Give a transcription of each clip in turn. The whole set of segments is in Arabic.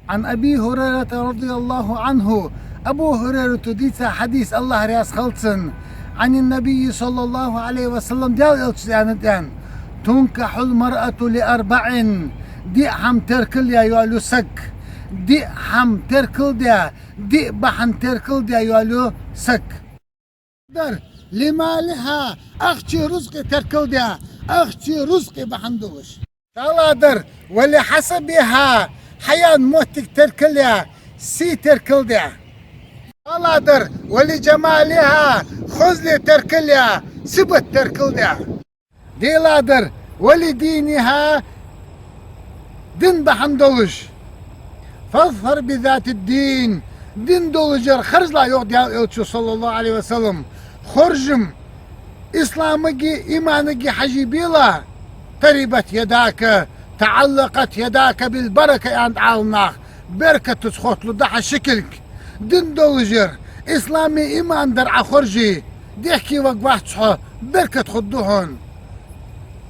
عن أبي هريرة رضي الله عنه. أبو هريرة ديتا حديث الله رياس خلصن عن النبي صلى الله عليه وسلم ديال تنكح المرأة لأربع. دي حم تركل يا يولو سك. دي حم تركل ديا. دي بحن تركل ديا يولو سك. در لمالها أختي رزقي تركل ديا. أختي رزقي بحن دوش. الله در ولحسبها حيان موتك تركل يا. سي تركل ديا. الله در ولجمالها خزلي تركل يا. سبت تركل ديا. دي لادر ولدينها دين بحن دولش. فاظفر بذات الدين. دين دولجر خرج لا يوضي صلى الله عليه وسلم. خرجم إسلامك إيمانك حجيبيلا. تربت يداك تعلقت يداك بالبركة عند عالناخ. بركة تسخط له ضحى شكلك. دين دولجر إسلامي إيمان درع خرجي. ديحكي وقبحت صحو بركة خدوهن.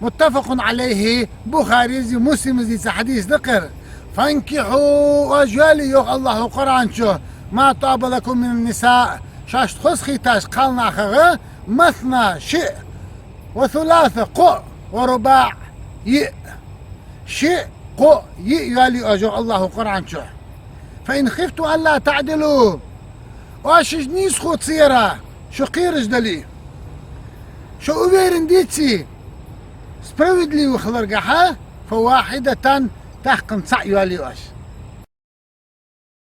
متفق عليه بخاري زي مسلم زي حديث ذكر. فانكحوا أجوالي يوغ الله قرآن شو ما طاب لكم من النساء شاش تخص خيتاش قالنا خغا مثنى شئ وثلاثة قو ورباع يئ شئ قو يئ يالي أجو الله قرآن شو. فإن خفتوا ألا تعدلوا واشج نيسخو تصيرا شو قيرج دلي شو أبيرن ديتسي سبرودلي وخلرقها فواحدة تحقن سعي والي واش.